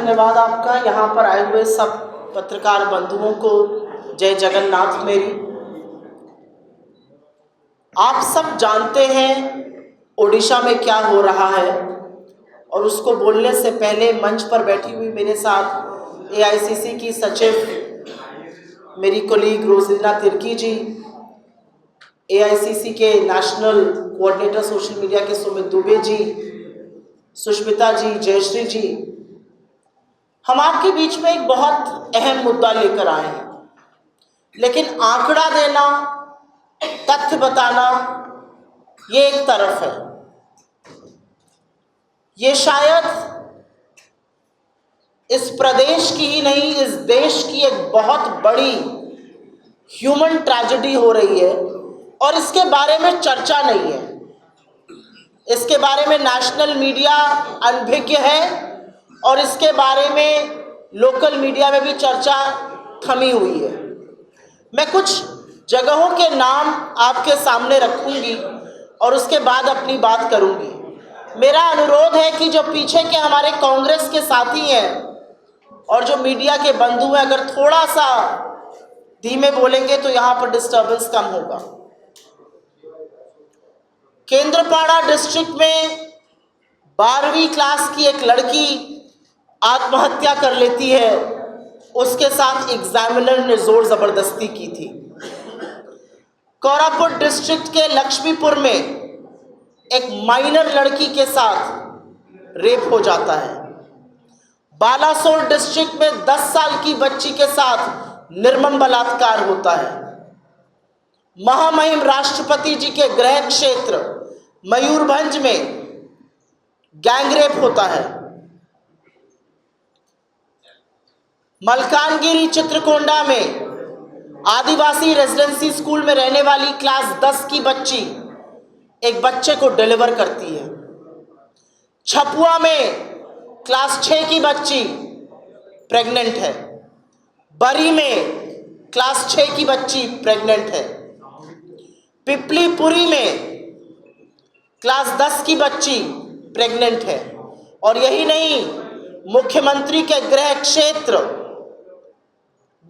धन्यवाद आपका। यहाँ पर आए हुए सब पत्रकार बंधुओं को जय जगन्नाथ मेरी। आप सब जानते हैं ओडिशा में क्या हो रहा है, और उसको बोलने से पहले मंच पर बैठी हुई मेरे साथ एआईसीसी की सचिव मेरी कोलीग रोजिना तिर्की जी, एआईसीसी के नेशनल कोऑर्डिनेटर सोशल मीडिया के सुमित दुबे जी, सुष्मिता जी, जयश्री जी, हम आपके बीच में एक बहुत अहम मुद्दा लेकर आए हैं। लेकिन आंकड़ा देना, तथ्य बताना, ये एक तरफ है। ये शायद इस प्रदेश की ही नहीं, इस देश की एक बहुत बड़ी ह्यूमन ट्रेजेडी हो रही है, और इसके बारे में चर्चा नहीं है। इसके बारे में नेशनल मीडिया अनभिज्ञ है, और इसके बारे में लोकल मीडिया में भी चर्चा थमी हुई है। मैं कुछ जगहों के नाम आपके सामने रखूंगी और उसके बाद अपनी बात करूंगी। मेरा अनुरोध है कि जो पीछे के हमारे कांग्रेस के साथी हैं और जो मीडिया के बंधु हैं, अगर थोड़ा सा धीमे बोलेंगे तो यहाँ पर डिस्टर्बेंस कम होगा। केंद्रपाड़ा डिस्ट्रिक्ट में 12वीं क्लास की एक लड़की आत्महत्या कर लेती है। उसके साथ एग्जामिनर ने जोर जबरदस्ती की थी। कोरापुट डिस्ट्रिक्ट के लक्ष्मीपुर में एक माइनर लड़की के साथ रेप हो जाता है। बालासोर डिस्ट्रिक्ट में 10 साल की बच्ची के साथ निर्मम बलात्कार होता है। महामहिम राष्ट्रपति जी के गृह क्षेत्र मयूरभंज में गैंगरेप होता है। मलकानगिरी चित्रकोंडा में आदिवासी रेजिडेंसी स्कूल में रहने वाली क्लास 10 की बच्ची एक बच्चे को डिलीवर करती है। छपुआ में क्लास 6 की बच्ची प्रेग्नेंट है। बरी में क्लास 6 की बच्ची प्रेग्नेंट है। पिपलीपुरी में क्लास 10 की बच्ची प्रेग्नेंट है। और यही नहीं, मुख्यमंत्री के गृह क्षेत्र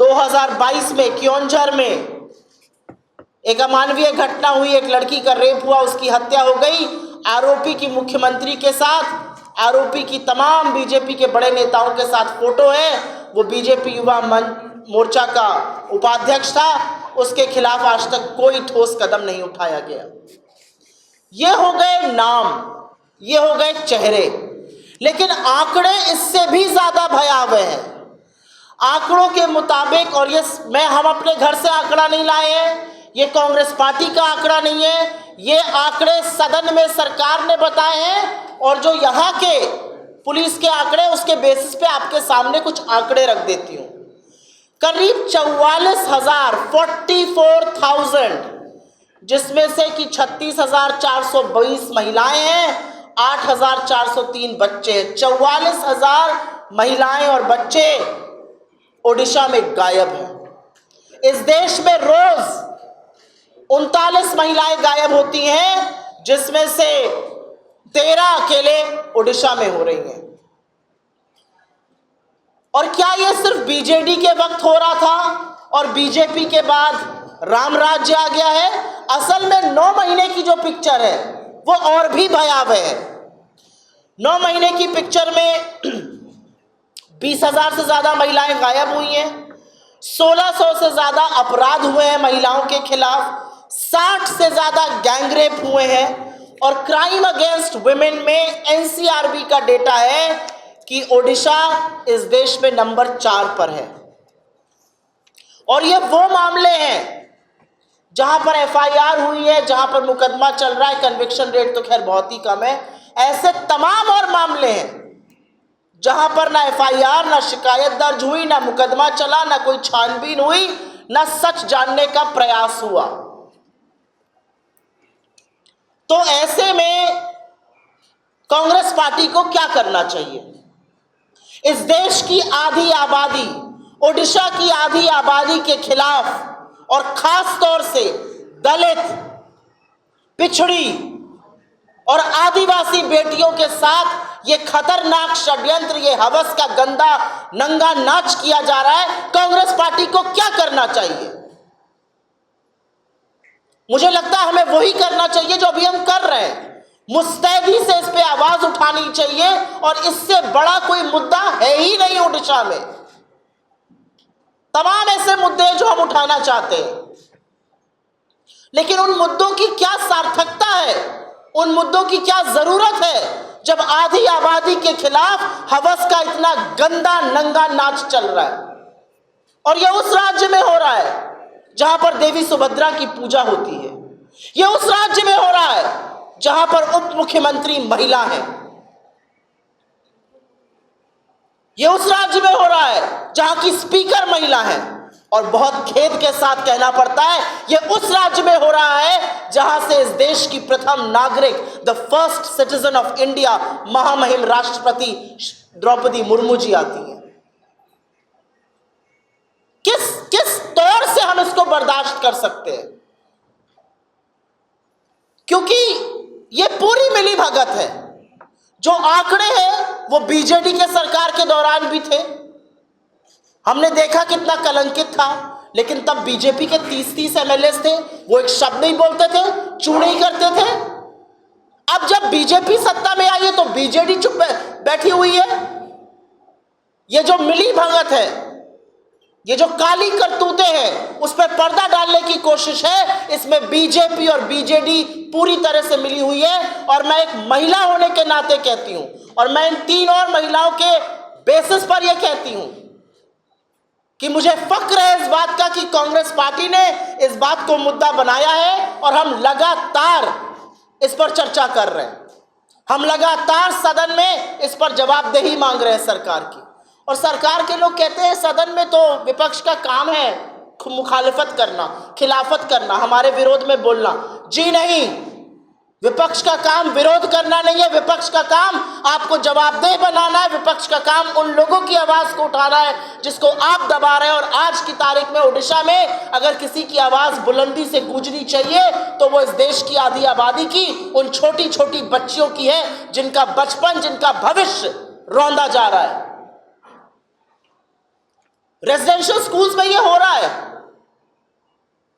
2022 में क्योंझर में एक अमानवीय घटना हुई। एक लड़की का रेप हुआ, उसकी हत्या हो गई। आरोपी की मुख्यमंत्री के साथ, आरोपी की तमाम बीजेपी के बड़े नेताओं के साथ फोटो है। वो बीजेपी युवा मोर्चा का उपाध्यक्ष था। उसके खिलाफ आज तक कोई ठोस कदम नहीं उठाया गया। ये हो गए नाम, ये हो गए चेहरे, लेकिन आंकड़े इससे भी ज्यादा भयावह हैं। आंकड़ों के मुताबिक, और ये हम अपने घर से आंकड़ा नहीं लाए हैं, ये कांग्रेस पार्टी का आंकड़ा नहीं है, ये आंकड़े सदन में सरकार ने बताए हैं। और जो यहाँ के पुलिस के आंकड़े, उसके बेसिस पे आपके सामने कुछ आंकड़े रख देती हूँ। करीब 44,000 जिसमें से कि 36,420 महिलाएं हैं, 8,403 बच्चे हैं। 44,000 महिलाएं और बच्चे ओडिशा में गायब हैं। इस देश में रोज 39 महिलाएं गायब होती हैं, जिसमें से 13 अकेले ओडिशा में हो रही हैं। और क्या यह सिर्फ बीजेडी के वक्त हो रहा था और बीजेपी के बाद राम राज्य आ गया है? असल में 9 महीने की जो पिक्चर है वो और भी भयावह है। 9 महीने की पिक्चर में 20,000 से ज्यादा महिलाएं गायब हुई हैं। 1600 से ज्यादा अपराध हुए हैं महिलाओं के खिलाफ। 60 से ज्यादा गैंगरेप हुए हैं। और क्राइम अगेंस्ट वुमेन में एनसीआरबी का डेटा है कि ओडिशा इस देश में नंबर 4 पर है। और ये वो मामले हैं जहां पर एफआईआर हुई है, जहां पर मुकदमा चल रहा है। कन्विक्शन रेट तो खैर बहुत ही कम है। ऐसे तमाम और मामले हैं जहां पर ना एफआईआर, ना शिकायत दर्ज हुई, ना मुकदमा चला, ना कोई छानबीन हुई, ना सच जानने का प्रयास हुआ। तो ऐसे में कांग्रेस पार्टी को क्या करना चाहिए? इस देश की आधी आबादी, ओडिशा की आधी आबादी के खिलाफ, और खास तौर से दलित, पिछड़ी और आदिवासी बेटियों के साथ ये खतरनाक षड्यंत्र, ये हवस का गंदा नंगा नाच किया जा रहा है। कांग्रेस पार्टी को क्या करना चाहिए? मुझे लगता है हमें वही करना चाहिए जो अभी हम कर रहे हैं। मुस्तैदी से इस पे आवाज उठानी चाहिए, और इससे बड़ा कोई मुद्दा है ही नहीं ओडिशा में। तमाम ऐसे मुद्दे जो हम उठाना चाहते हैं, लेकिन उन मुद्दों की क्या सार्थकता है, उन मुद्दों की क्या जरूरत है, जब आधी आबादी के खिलाफ हवस का इतना गंदा नंगा नाच चल रहा है। और यह उस राज्य में हो रहा है जहां पर देवी सुभद्रा की पूजा होती है। यह उस राज्य में हो रहा है जहां पर उप मुख्यमंत्री महिला है। यह उस राज्य में हो रहा है जहां की स्पीकर महिला है। और बहुत खेद के साथ कहना पड़ता है, यह उस राज्य में हो रहा है जहां से इस देश की प्रथम नागरिक, the first citizen of India, महामहिम राष्ट्रपति द्रौपदी मुर्मू जी आती है। किस तौर से हम इसको बर्दाश्त कर सकते हैं? क्योंकि यह पूरी मिली भगत है। जो आंकड़े हैं वो बीजेडी के सरकार के दौरान भी थे। हमने देखा कितना कलंकित था, लेकिन तब बीजेपी के 30-30 एमएलए थे, वो एक शब्द नहीं बोलते थे, चू नहीं करते थे। अब जब बीजेपी सत्ता में आई है तो बीजेडी चुप बैठी हुई है। ये जो मिली भगत है, ये जो काली करतूतें हैं, उस पर पर्दा डालने की कोशिश है। इसमें बीजेपी और बीजेडी पूरी तरह से मिली हुई है। और मैं एक महिला होने के नाते कहती हूं, और मैं इन 3 और महिलाओं के बेसिस पर यह कहती हूं कि मुझे फक्र है इस बात का कि कांग्रेस पार्टी ने इस बात को मुद्दा बनाया है, और हम लगातार इस पर चर्चा कर रहे हैं। हम लगातार सदन में इस पर जवाबदेही मांग रहे हैं सरकार की। और सरकार के लोग कहते हैं सदन में तो विपक्ष का काम है मुखालिफत करना, खिलाफत करना, हमारे विरोध में बोलना। जी नहीं, विपक्ष का काम विरोध करना नहीं है। विपक्ष का काम आपको जवाबदेह बनाना है। विपक्ष का काम उन लोगों की आवाज को उठाना है जिसको आप दबा रहे हैं। और आज की तारीख में ओडिशा में अगर किसी की आवाज बुलंदी से गूंजनी चाहिए तो वो इस देश की आधी आबादी की, उन छोटी छोटी बच्चियों की है जिनका बचपन, जिनका भविष्य रौंदा जा रहा है। रेजिडेंशियल स्कूल्स में ये हो रहा है,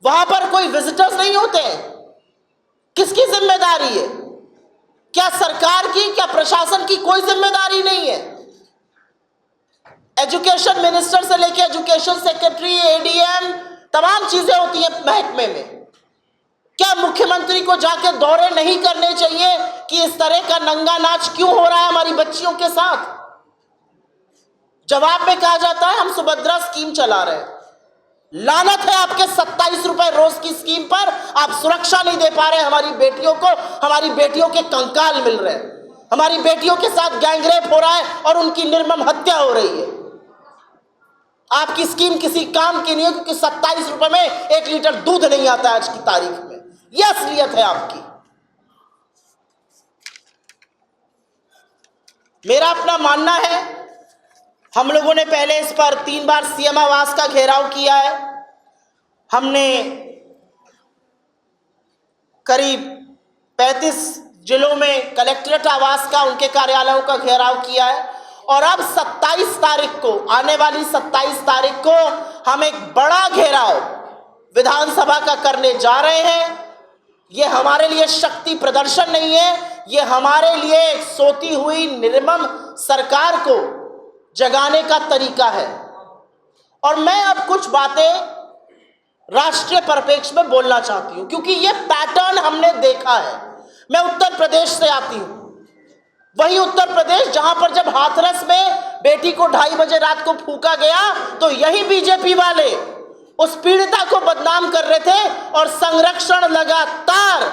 वहां पर कोई विजिटर्स नहीं होते हैं। किसकी जिम्मेदारी है? क्या सरकार की, क्या प्रशासन की कोई जिम्मेदारी नहीं है? एजुकेशन मिनिस्टर से लेकर एजुकेशन सेक्रेटरी, एडीएम, तमाम चीजें होती हैं महकमे में। क्या मुख्यमंत्री को जाके दौरे नहीं करने चाहिए कि इस तरह का नंगा नाच क्यों हो रहा है हमारी बच्चियों के साथ? जवाब में कहा जाता है हम सुभद्रा स्कीम चला रहे हैं। लानत है आपके 27 रुपए रोज की स्कीम पर। आप सुरक्षा नहीं दे पा रहे हमारी बेटियों को। हमारी बेटियों के कंकाल मिल रहे हैं, हमारी बेटियों के साथ गैंगरेप हो रहा है और उनकी निर्मम हत्या हो रही है। आपकी स्कीम किसी काम की नहीं है, क्योंकि 27 रुपए में 1 लीटर दूध नहीं आता आज की तारीख में। यह असलियत है आपकी। मेरा अपना मानना है, हम लोगों ने पहले इस पर 3 बार सीएम आवास का घेराव किया है। हमने करीब 35 जिलों में कलेक्ट्रेट आवास का, उनके कार्यालयों का घेराव किया है। और अब 27 तारीख को, आने वाली 27 तारीख को हम एक बड़ा घेराव विधानसभा का करने जा रहे हैं। ये हमारे लिए शक्ति प्रदर्शन नहीं है, ये हमारे लिए एक सोती हुई निर्मम सरकार को जगाने का तरीका है। और मैं अब कुछ बातें राष्ट्रीय परिप्रेक्ष्य में बोलना चाहती हूं, क्योंकि यह पैटर्न हमने देखा है। मैं उत्तर प्रदेश से आती हूं, वही उत्तर प्रदेश जहां पर जब हाथरस में बेटी को 2:30 बजे रात को फूंका गया तो यही बीजेपी वाले उस पीड़िता को बदनाम कर रहे थे, और संरक्षण लगातार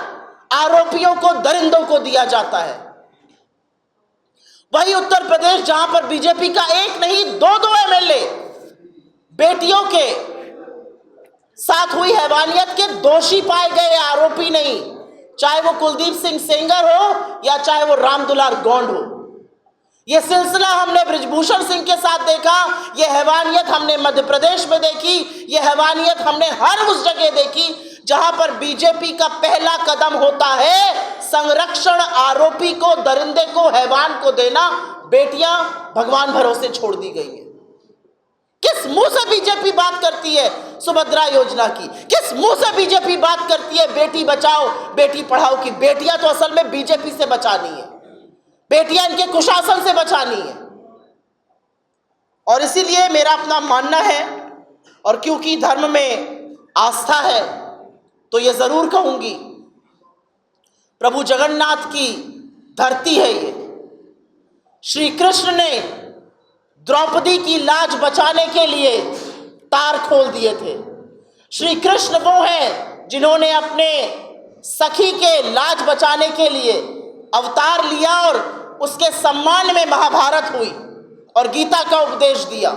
आरोपियों को, दरिंदों को दिया जाता है। वही उत्तर प्रदेश जहां पर बीजेपी का एक नहीं 2-2 एमएलए बेटियों के साथ हुई हैवानियत के दोषी पाए गए, आरोपी नहीं। चाहे वो कुलदीप सिंह सेंगर हो या चाहे वो रामदुलार गौंड हो। यह सिलसिला हमने बृजभूषण सिंह के साथ देखा, यह हैवानियत हमने मध्य प्रदेश में देखी, यह हैवानियत हमने हर उस जगह देखी जहां पर बीजेपी का पहला कदम होता है संरक्षण आरोपी को, दरिंदे को, हैवान को देना, बेटियां भगवान भरोसे छोड़ दी गई हैं। किस मुंह से बीजेपी बात करती है सुभद्रा योजना की? किस मुंह से बीजेपी बात करती है बेटी बचाओ बेटी पढ़ाओ की? बेटियां तो असल में बीजेपी से बचानी है, बेटियां इनके कुशासन से बचानी है। और इसीलिए मेरा अपना मानना है, और क्योंकि धर्म में आस्था है तो ये जरूर कहूंगी, प्रभु जगन्नाथ की धरती है ये। श्री कृष्ण ने द्रौपदी की लाज बचाने के लिए तार खोल दिए थे। श्री कृष्ण वो हैं जिन्होंने अपने सखी के लाज बचाने के लिए अवतार लिया और उसके सम्मान में महाभारत हुई और गीता का उपदेश दिया।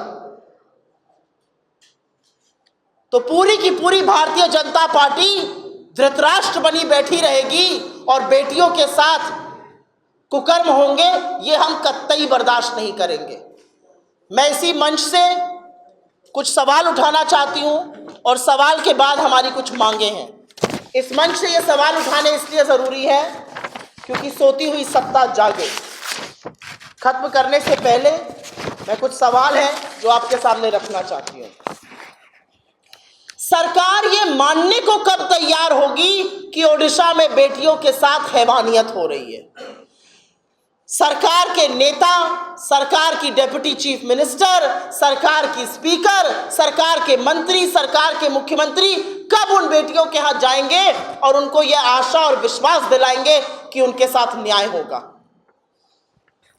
तो पूरी की पूरी भारतीय जनता पार्टी धृतराष्ट्र बनी बैठी रहेगी और बेटियों के साथ कुकर्म होंगे, ये हम कतई बर्दाश्त नहीं करेंगे। मैं इसी मंच से कुछ सवाल उठाना चाहती हूं और सवाल के बाद हमारी कुछ मांगे हैं। इस मंच से ये सवाल उठाने इसलिए ज़रूरी है क्योंकि सोती हुई सत्ता जागे। खत्म करने से पहले मैं कुछ सवाल हैं जो आपके सामने रखना चाहती हूँ। सरकार ये मानने को कब तैयार होगी कि ओडिशा में बेटियों के साथ हैवानियत हो रही है? सरकार के नेता, सरकार की डिप्टी चीफ मिनिस्टर, सरकार की स्पीकर, सरकार के मंत्री, सरकार के मुख्यमंत्री कब उन बेटियों के हाथ जाएंगे और उनको यह आशा और विश्वास दिलाएंगे कि उनके साथ न्याय होगा?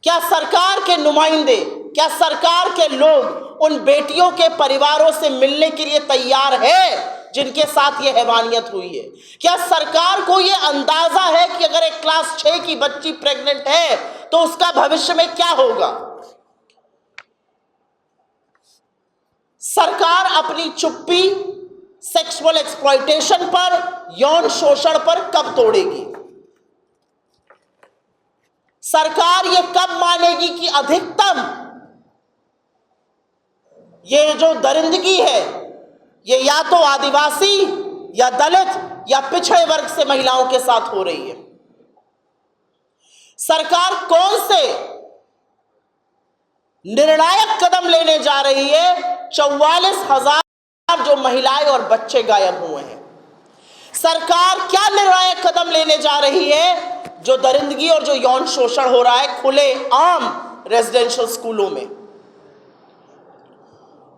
क्या सरकार के नुमाइंदे, क्या सरकार के लोग उन बेटियों के परिवारों से मिलने के लिए तैयार है जिनके साथ ये हैवानियत हुई है? क्या सरकार को ये अंदाजा है कि अगर एक क्लास 6 की बच्ची प्रेग्नेंट है तो उसका भविष्य में क्या होगा? सरकार अपनी चुप्पी सेक्सुअल एक्सप्लॉयटेशन पर, यौन शोषण पर कब तोड़ेगी? सरकार ये कब मानेगी कि अधिकतम ये जो दरिंदगी है ये या तो आदिवासी या दलित या पिछड़े वर्ग से महिलाओं के साथ हो रही है? सरकार कौन से निर्णायक कदम लेने जा रही है? 44,000 जो महिलाएं और बच्चे गायब हुए हैं। सरकार क्या निर्णायक कदम लेने जा रही है जो दरिंदगी और जो यौन शोषण हो रहा है खुले आम रेजिडेंशियल स्कूलों में?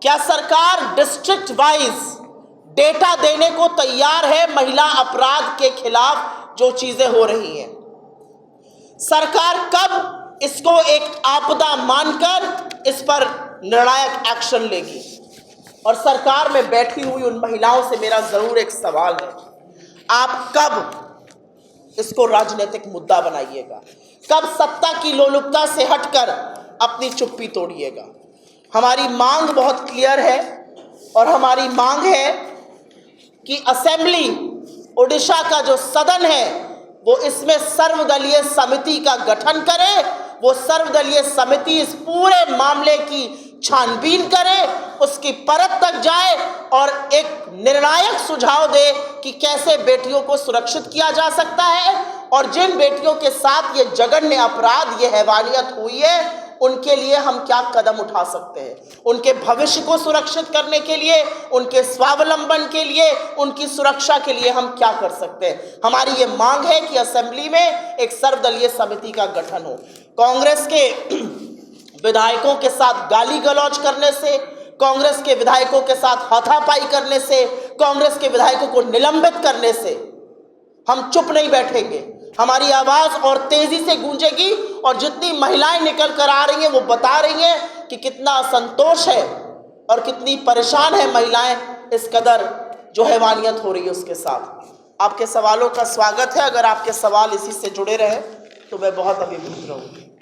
क्या सरकार डिस्ट्रिक्ट वाइज डेटा देने को तैयार है महिला अपराध के खिलाफ जो चीजें हो रही हैं? सरकार कब इसको एक आपदा मानकर इस पर निर्णायक एक्शन लेगी? और सरकार में बैठी हुई उन महिलाओं से मेरा जरूर एक सवाल है, आप कब इसको राजनीतिक मुद्दा बनाइएगा? कब सत्ता की लोलुपता से हटकर अपनी चुप्पी तोड़िएगा? हमारी मांग बहुत क्लियर है और हमारी मांग है कि असेंबली, ओडिशा का जो सदन है वो इसमें सर्वदलीय समिति का गठन करे। वो सर्वदलीय समिति इस पूरे मामले की छानबीन करे, उसकी परत तक जाए और एक निर्णायक सुझाव दे कि कैसे बेटियों को सुरक्षित किया जा सकता है और जिन बेटियों के साथ ये जघन्य अपराध, ये हैवानियत हुई है, उनके लिए हम क्या कदम उठा सकते हैं? उनके भविष्य को सुरक्षित करने के लिए, उनके स्वावलंबन के लिए, उनकी सुरक्षा के लिए हम क्या कर सकते हैं? हमारी ये मांग है कि असेंबली में एक सर्वदलीय समिति का गठन हो। कांग्रेस के विधायकों के साथ गाली गलौज करने से, कांग्रेस के विधायकों के साथ हाथापाई करने से, कांग्रेस के विधायकों को निलंबित करने से हम चुप नहीं बैठेंगे। हमारी आवाज और तेजी से गूंजेगी और जितनी महिलाएं निकल कर आ रही हैं वो बता रही हैं कि कितना असंतोष है और कितनी परेशान है महिलाएं इस कदर जो हैवानियत हो रही है उसके साथ। आपके सवालों का स्वागत है। अगर आपके सवाल इसी से जुड़े रहे तो मैं बहुत अभिभूत रहूंगी।